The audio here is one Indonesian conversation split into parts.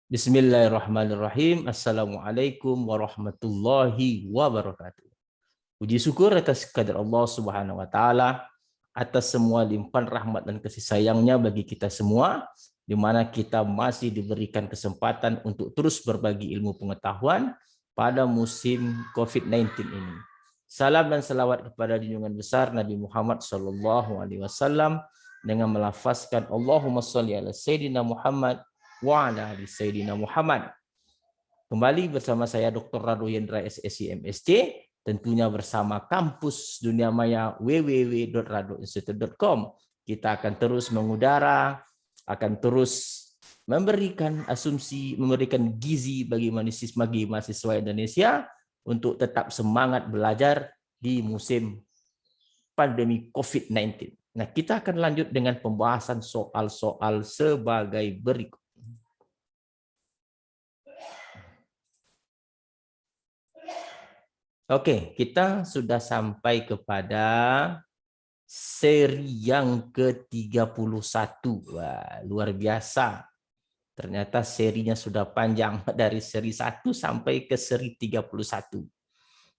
Bismillahirrahmanirrahim. Assalamualaikum warahmatullahi wabarakatuh. Puji syukur atas kehadirat Allah Subhanahu wa taala atas semua limpahan rahmat dan kasih sayangnya bagi kita semua, di mana kita masih diberikan kesempatan untuk terus berbagi ilmu pengetahuan pada musim COVID-19 ini. Salam dan salawat kepada junjungan besar Nabi Muhammad SAW dengan melafazkan Allahumma sholli ala Sayyidina Muhammad wa ala ali Sayyidina Muhammad. Kembali bersama saya Dr. Rado Yendra SSI MSc, tentunya bersama kampus dunia maya www.radoinstitute.com. Kita akan terus mengudara, akan terus memberikan asumsi, memberikan gizi bagi mahasiswa Indonesia untuk tetap semangat belajar di musim pandemi COVID-19. Nah, kita akan lanjut dengan pembahasan soal-soal sebagai berikut. Oke, kita sudah sampai kepada seri yang ke-31. Wah, luar biasa. Ternyata serinya sudah panjang dari seri 1 sampai ke seri 31.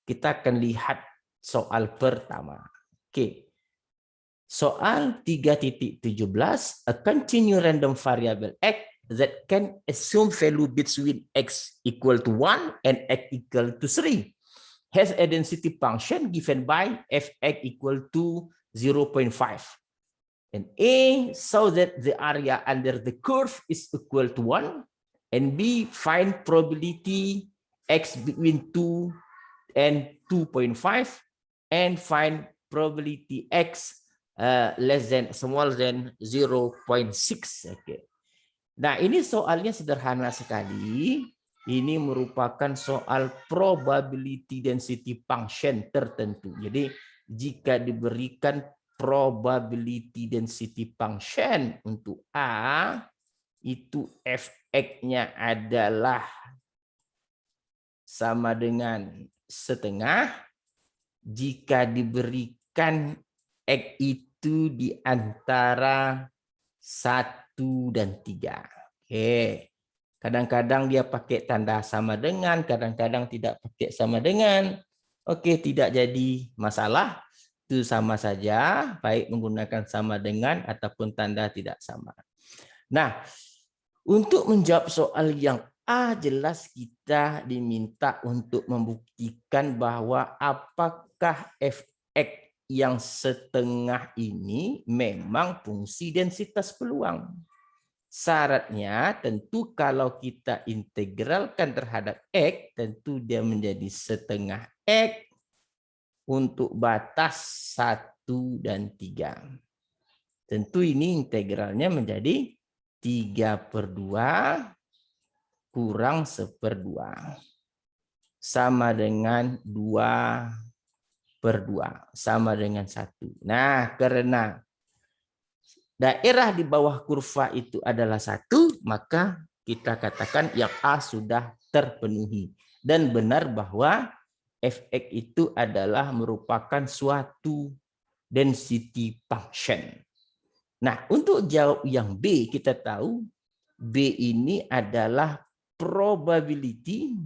Kita akan lihat soal pertama. Oke. Soal 3.17, a continuous random variable x that can assume value between x equal to 1 and x equal to 3. Has a density function given by fx equal to 0.5. And A, so that the area under the curve is equal to 1. And B, find probability x between 2 and 2.5. And find probability x smaller than 0.6. Okay. Nah, ini soalnya sederhana sekali. Ini merupakan soal probability density function tertentu. Jadi jika diberikan probability density function untuk A, itu fx-nya adalah sama dengan setengah. Jika diberikan x itu di antara 1 dan 3. Oke. Kadang-kadang dia pakai tanda sama dengan, kadang-kadang tidak pakai sama dengan. Oke, tidak jadi masalah. Itu sama saja, baik menggunakan sama dengan ataupun tanda tidak sama. Nah, untuk menjawab soal yang A, jelas kita diminta untuk membuktikan bahwa apakah fx yang setengah ini memang fungsi densitas peluang. Syaratnya tentu kalau kita integralkan terhadap x, tentu dia menjadi setengah x untuk batas 1 dan 3. Tentu ini integralnya menjadi 3/2 kurang 1/2. Sama dengan 2/2. Sama dengan 1. Nah, karena daerah di bawah kurva itu adalah 1, maka kita katakan yang A sudah terpenuhi. Dan benar bahwa fx itu adalah merupakan suatu density function. Nah, untuk jawab yang B, kita tahu B ini adalah probability.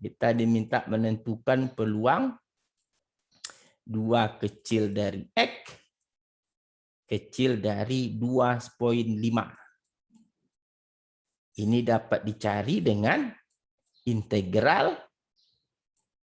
Kita diminta menentukan peluang 2 kecil dari x kecil dari 2,5. Ini dapat dicari dengan integral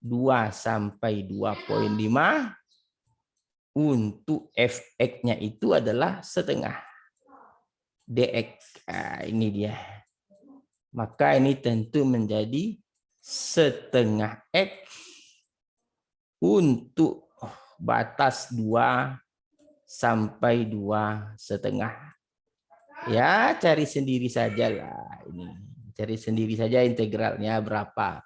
2 sampai 2,5 untuk fx-nya itu adalah setengah dx. Nah, ini dia. Maka ini tentu menjadi setengah x untuk batas 2 sampai 2,5. Ya, cari sendiri saja lah ini. Cari sendiri saja integralnya berapa.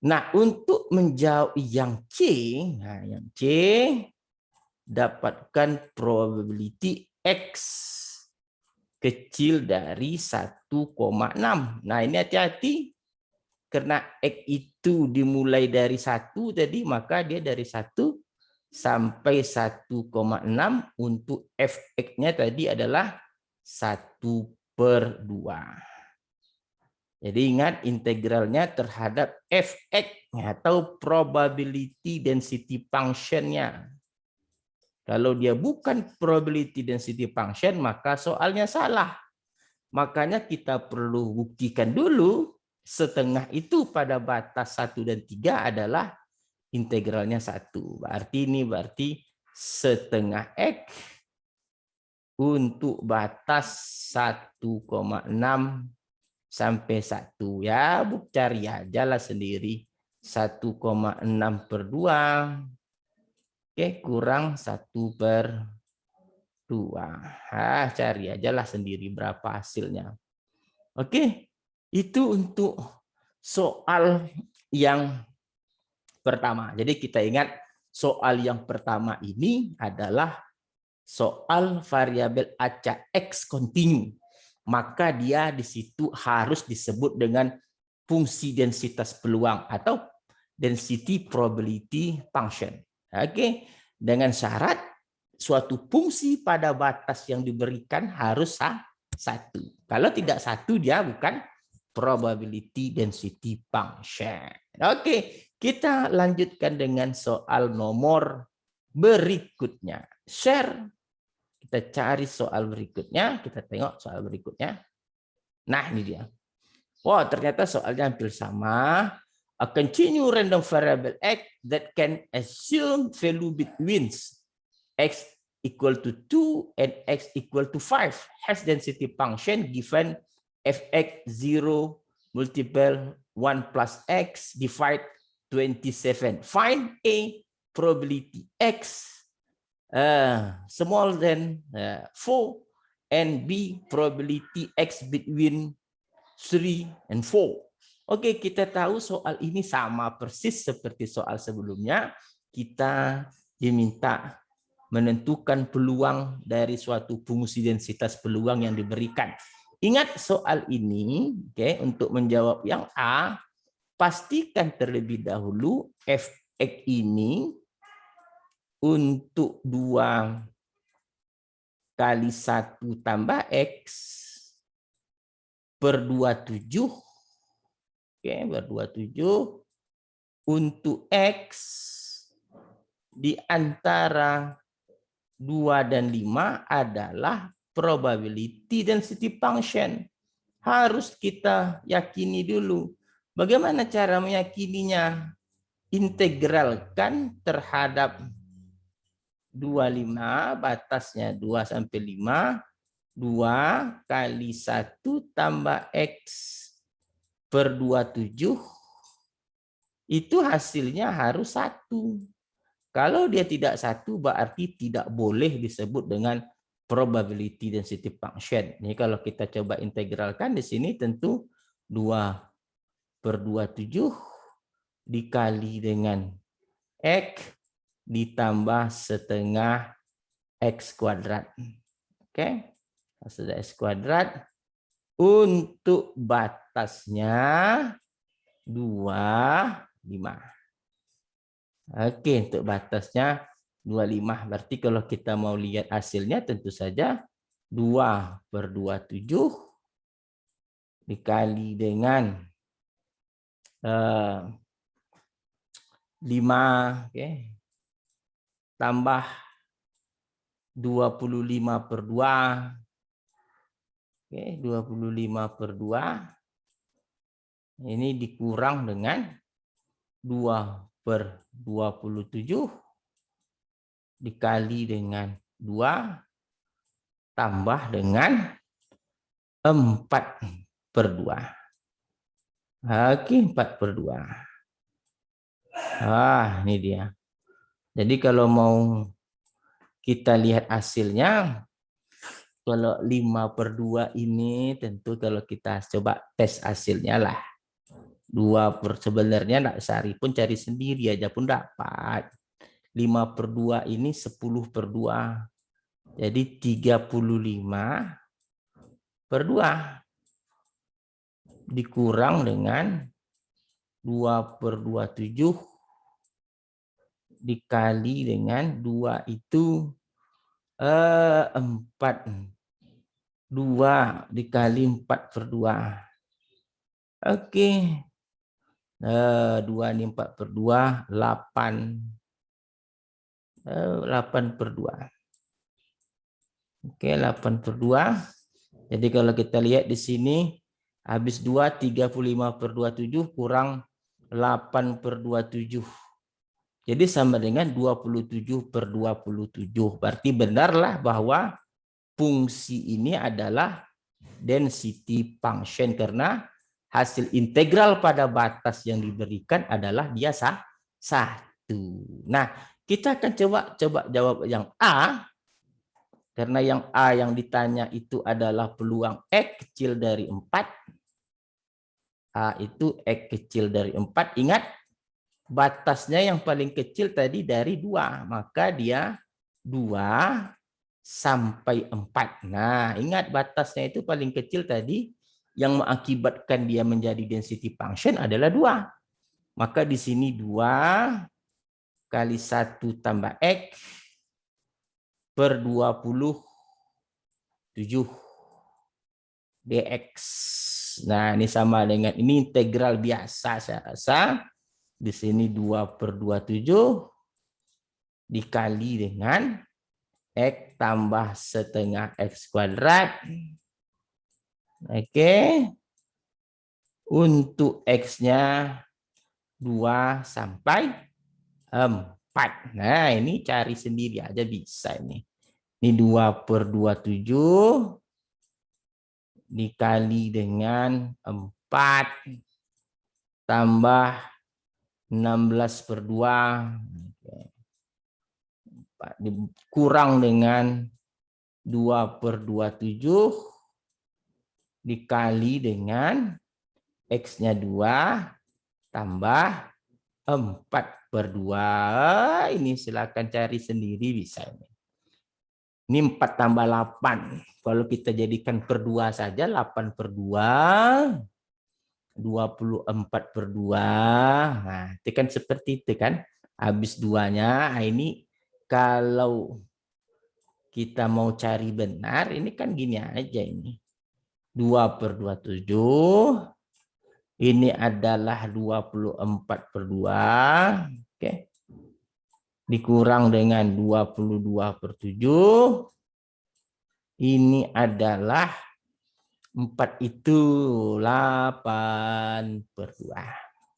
Nah, untuk menjawab yang C, nah yang C dapatkan probability x kecil dari 1,6. Nah, ini hati-hati. Karena x itu dimulai dari 1 tadi, maka dia dari 1 sampai 1,6 untuk fx-nya tadi adalah 1/2. Jadi ingat integralnya terhadap fx atau probability density function-nya. Kalau dia bukan probability density function, maka soalnya salah. Makanya kita perlu buktikan dulu setengah itu pada batas 1 dan 3 adalah integralnya 1. Berarti setengah X untuk batas 1,6 sampai 1. Ya, Bu cari aja lah sendiri. 1,6 per 2. Oke, kurang 1/2. Cari aja lah sendiri berapa hasilnya. Oke, itu untuk soal yang pertama. Jadi kita ingat soal yang pertama ini adalah soal variabel acak X kontinu. Maka dia di situ harus disebut dengan fungsi densitas peluang atau density probability function. Oke, dengan syarat suatu fungsi pada batas yang diberikan harus satu. Kalau tidak satu, dia bukan probability density function. Oke, kita lanjutkan dengan soal nomor berikutnya. Share. Kita cari soal berikutnya. Kita tengok soal berikutnya. Nah, ini dia. Wah, ternyata soalnya hampir sama. A continuous random variable x that can assume value between x equal to 2 and x equal to 5 has density function given fx 0 multiple 1 plus x divide 27. Find a probability x small than 4 and b probability x between 3 and 4. Oke, kita tahu soal ini sama persis seperti soal sebelumnya. Kita diminta menentukan peluang dari suatu fungsi densitas peluang yang diberikan. Ingat soal ini, oke, untuk menjawab yang A, pastikan terlebih dahulu fx ini untuk 2 kali 1 tambah x per 27, oke, per 27 untuk x di antara 2 dan 5 adalah probability density function. Harus kita yakini dulu. Bagaimana cara meyakininya? Integralkan terhadap 25, batasnya 2 sampai 5, 2 kali 1 tambah x per 27, itu hasilnya harus 1. Kalau dia tidak 1, berarti tidak boleh disebut dengan probability density function. Ini kalau kita coba integralkan di sini tentu 2/27 dikali dengan x ditambah setengah x kuadrat. Oke, setengah x kuadrat untuk batasnya 25. Oke, untuk batasnya 25. Berarti kalau kita mau lihat hasilnya tentu saja 2/27 dikali dengan 5, oke, tambah 25/2, oke, 25/2 ini dikurang dengan 2/27 dikali dengan 2 tambah dengan 4/2. Oke, 4/2. Ini dia. Jadi kalau mau kita lihat hasilnya, kalau 5/2 ini tentu kalau kita coba tes hasilnya lah. Sebenarnya enggak Sari pun cari sendiri aja pun dapat. 5/2 ini 10/2. Jadi 35/2 dikurang dengan 2/27 dikali dengan 2 itu 4. 2 dikali 4/2. Oke. 2 ini 4/2, 8. 8/2. Oke, 8/2. Jadi kalau kita lihat di sini, habis 2, 35/27 kurang 8/27. Jadi sama dengan 27/27. Berarti benarlah bahwa fungsi ini adalah density function karena hasil integral pada batas yang diberikan adalah dia 1. Nah, kita akan coba jawab yang A. Karena yang A yang ditanya itu adalah peluang X kecil dari 4. A itu X kecil dari 4. Ingat, batasnya yang paling kecil tadi dari 2. Maka dia 2 sampai 4. Nah, ingat batasnya itu paling kecil tadi yang mengakibatkan dia menjadi density function adalah 2. Maka di sini 2 kali 1 tambah X per 27 dx. Nah, ini sama dengan ini integral biasa saya rasa. Di sini 2/27 dikali dengan X tambah setengah X kuadrat. Oke. Untuk X-nya 2 sampai 4. Nah, ini cari sendiri aja bisa ini. Ini 2/27 dikali dengan 4 tambah 16/2 kurang dengan 2/27 dikali dengan X-nya 2 tambah 4/2. Ini silakan cari sendiri bisa ini. Ini 4 tambah 8. Kalau kita jadikan per 2 saja, 8/2, 24/2. Nah, itu kan seperti itu kan. Habis 2-nya, nah ini kalau kita mau cari benar, ini kan gini aja ini. 2/27. Ini adalah 24/2. Oke. Dikurang dengan 22/7. Ini adalah 4 itu 8/2.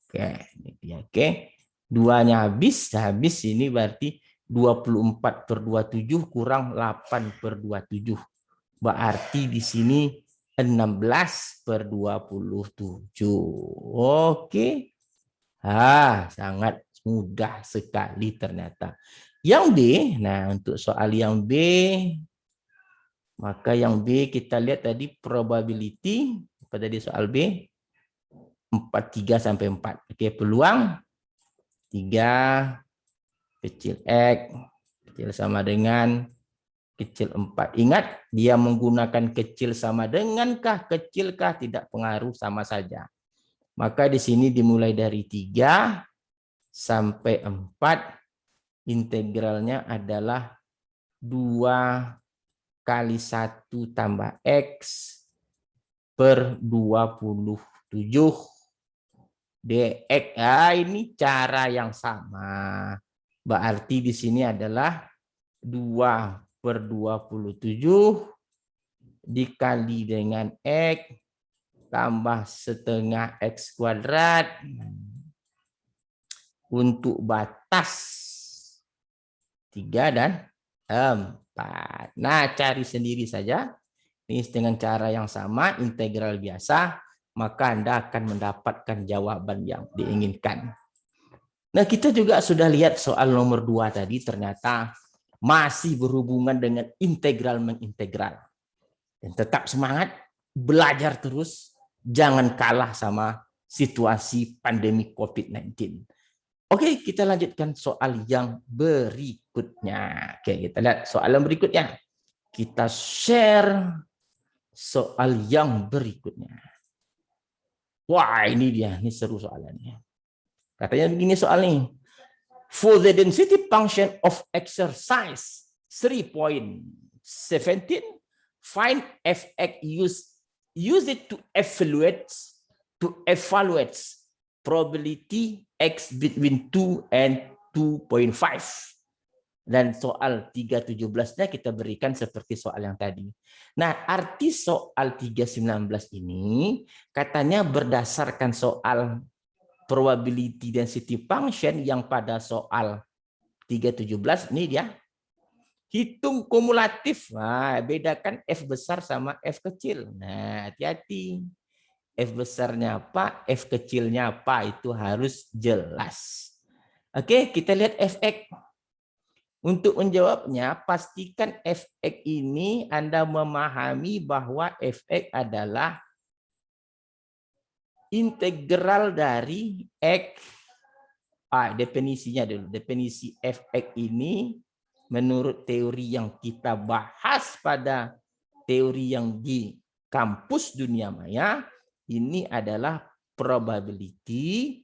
Oke, ini dia. Oke. 2-nya habis ini berarti 24/27 kurang 8/27. Berarti di sini 16/27. Oke. Sangat mudah sekali ternyata. Yang B, nah untuk soal yang B, maka yang B kita lihat tadi probability pada di soal B 3 sampai 4. Oke, peluang 3 kecil X kecil sama dengan kecil 4. Ingat, dia menggunakan kecil sama dengan kah, kecil kah, tidak pengaruh, sama saja. Maka di sini dimulai dari 3 sampai 4. Integralnya adalah 2 kali 1 tambah X per 27 dx. Ini cara yang sama. Berarti di sini adalah 2/27 dikali dengan X tambah setengah X kuadrat. Untuk batas 3 dan 4. Nah, cari sendiri saja. Ini dengan cara yang sama, integral biasa, maka Anda akan mendapatkan jawaban yang diinginkan. Nah, kita juga sudah lihat soal nomor 2 tadi, ternyata masih berhubungan dengan integral mengintegral. Dan tetap semangat, belajar terus, jangan kalah sama situasi pandemi COVID-19. Oke, kita lanjutkan soal yang berikutnya. Oke, kita lihat soal yang berikutnya. Kita share soal yang berikutnya. Wah, ini dia. Ini seru soalannya. Katanya begini soalnya. For the density function of exercise 3.17, find fx, use it to evaluate to evaluate probability X between 2 and 2.5. Dan soal 3.17-nya kita berikan seperti soal yang tadi. Nah, arti soal 3.19 ini katanya berdasarkan soal probability density function yang pada soal 3.17 ini dia hitung kumulatif. Nah, bedakan F besar sama F kecil. Nah, hati-hati. F besarnya apa, F kecilnya apa, itu harus jelas. Oke, kita lihat Fx. Untuk menjawabnya, pastikan Fx ini Anda memahami bahwa Fx adalah integral dari X. Definisinya dulu. Definisi Fx ini menurut teori yang kita bahas pada teori yang di kampus dunia maya, ini adalah probability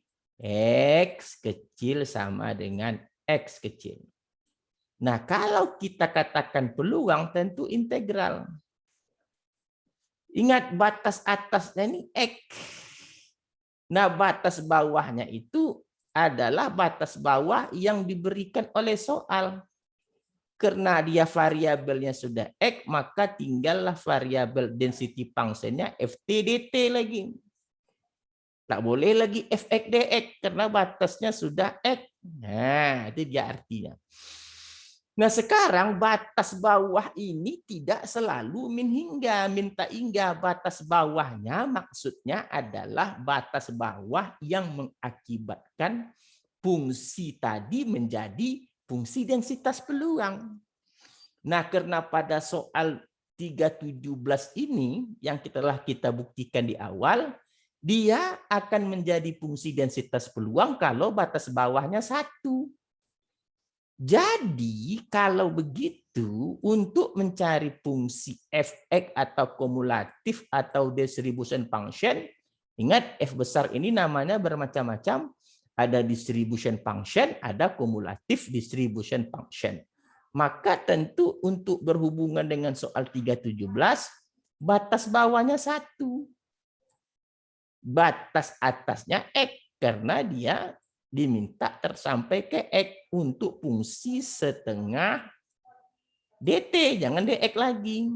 X kecil sama dengan X kecil. Nah, kalau kita katakan peluang tentu integral. Ingat batas atasnya ini X. Nah, batas bawahnya itu adalah batas bawah yang diberikan oleh soal. Karena dia variabelnya sudah X, maka tinggallah variabel density function-nya Ft dt lagi. Tak boleh lagi Fx dx karena batasnya sudah X. Nah, itu dia artinya. Nah, sekarang batas bawah ini tidak selalu min hingga, min tak hingga. Batas bawahnya maksudnya adalah batas bawah yang mengakibatkan fungsi tadi menjadi fungsi densitas peluang. Nah, karena pada soal 3.17 ini yang telah kita buktikan di awal, dia akan menjadi fungsi densitas peluang kalau batas bawahnya 1. Jadi, kalau begitu, untuk mencari fungsi Fx atau kumulatif atau distribution function, ingat F besar ini namanya bermacam-macam. Ada distribution function, ada kumulatif distribution function. Maka tentu untuk berhubungan dengan soal 3.17, batas bawahnya 1. Batas atasnya X, karena dia diminta tersampai ke X untuk fungsi setengah dt, jangan dx lagi.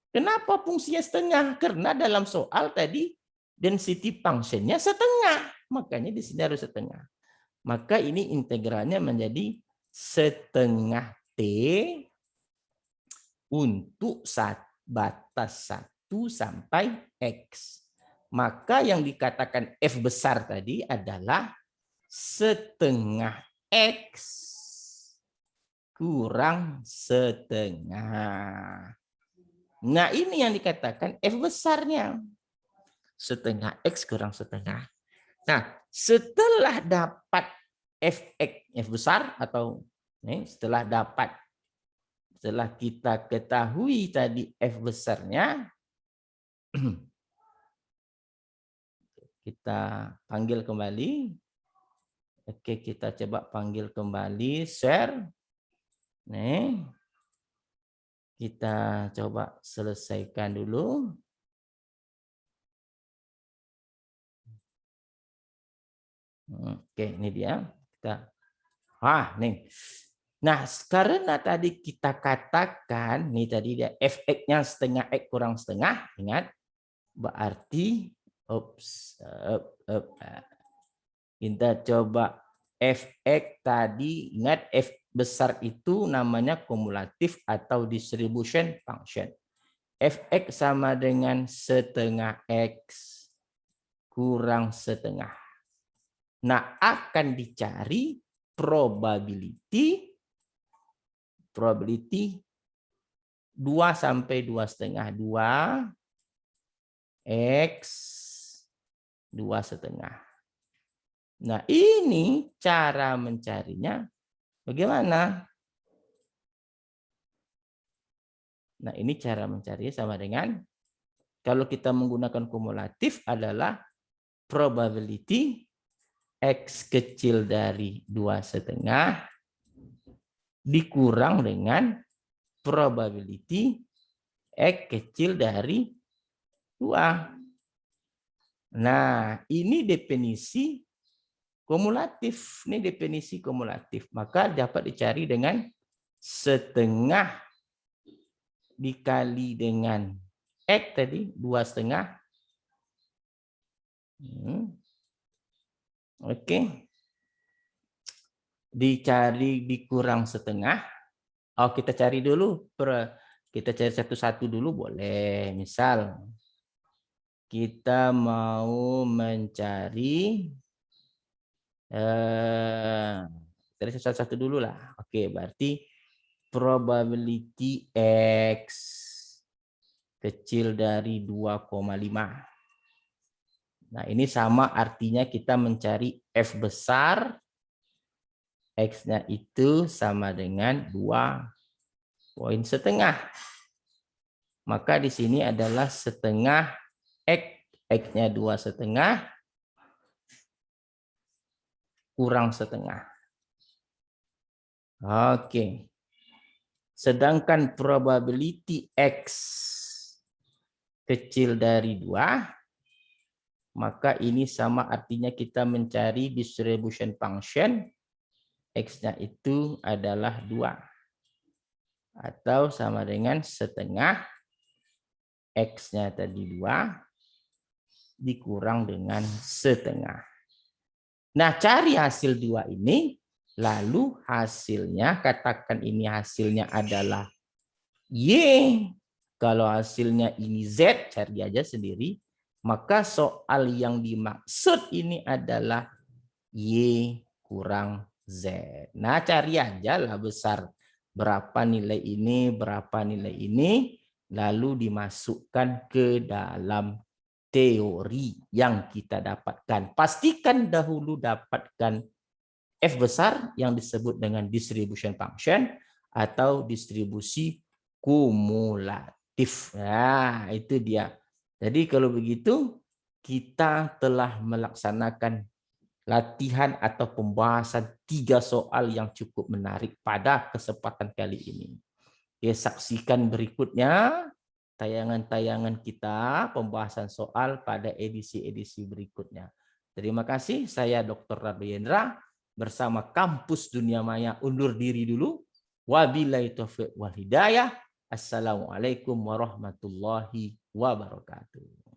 Kenapa fungsinya setengah? Karena dalam soal tadi density function-nya setengah, makanya di sini harus setengah. Maka ini integralnya menjadi setengah t untuk batas 1 sampai x. Maka yang dikatakan F besar tadi adalah setengah X kurang setengah. Nah, ini yang dikatakan F besarnya. Setengah X kurang setengah. Nah, setelah dapat Fx, F besar atau setelah kita ketahui tadi F besarnya, kita panggil kembali. Oke, kita coba panggil kembali share. Nih. Kita coba selesaikan dulu. Oke, ini dia. Nih. Nah, karena tadi kita katakan, nih tadi dia Fx-nya setengah X kurang setengah, ingat. Berarti, kita coba Fx tadi, ingat F besar itu namanya kumulatif atau distribution function. Fx sama dengan setengah X kurang setengah. Nah, akan dicari probability 2 sampai 2,5. 2 X 2,5. Nah, ini cara mencarinya bagaimana? Nah, ini cara mencari sama dengan kalau kita menggunakan kumulatif adalah probability X kecil dari 2,5 dikurang dengan probability X kecil dari 2. Nah, ini definisi kumulatif. Ini definisi kumulatif. Maka dapat dicari dengan setengah dikali dengan X tadi, 2,5. Oke. Dicari dikurang setengah. Oh, kita cari dulu. Kita cari satu-satu dulu boleh. Misal, kita mau mencari dari satu-satu dulu lah. Oke, berarti probability X kecil dari 2,5. Nah, ini sama artinya kita mencari F besar, X-nya itu sama dengan 2,5. Maka di sini adalah setengah X, X-nya 2,5 kurang setengah. Oke. Sedangkan probability X kecil dari 2, maka ini sama artinya kita mencari distribution function X-nya itu adalah 2. Atau sama dengan setengah X-nya tadi 2 dikurang dengan setengah. Nah, cari hasil 2 ini, lalu hasilnya, katakan ini hasilnya adalah Y. Kalau hasilnya ini Z, cari aja sendiri. Maka soal yang dimaksud ini adalah Y kurang Z. Nah, cari aja lah besar berapa nilai ini, berapa nilai ini, lalu dimasukkan ke dalam teori yang kita dapatkan. Pastikan dahulu dapatkan F besar yang disebut dengan distribution function atau distribusi kumulatif. Nah, itu dia. Jadi kalau begitu, kita telah melaksanakan latihan atau pembahasan 3 soal yang cukup menarik pada kesempatan kali ini. Ya, saksikan berikutnya tayangan-tayangan kita, pembahasan soal pada edisi-edisi berikutnya. Terima kasih, saya Dr. Raduyendra bersama Kampus Dunia Maya undur diri dulu. Wabillahi taufiq wal hidayah. Assalamualaikum warahmatullahi wabarakatuh.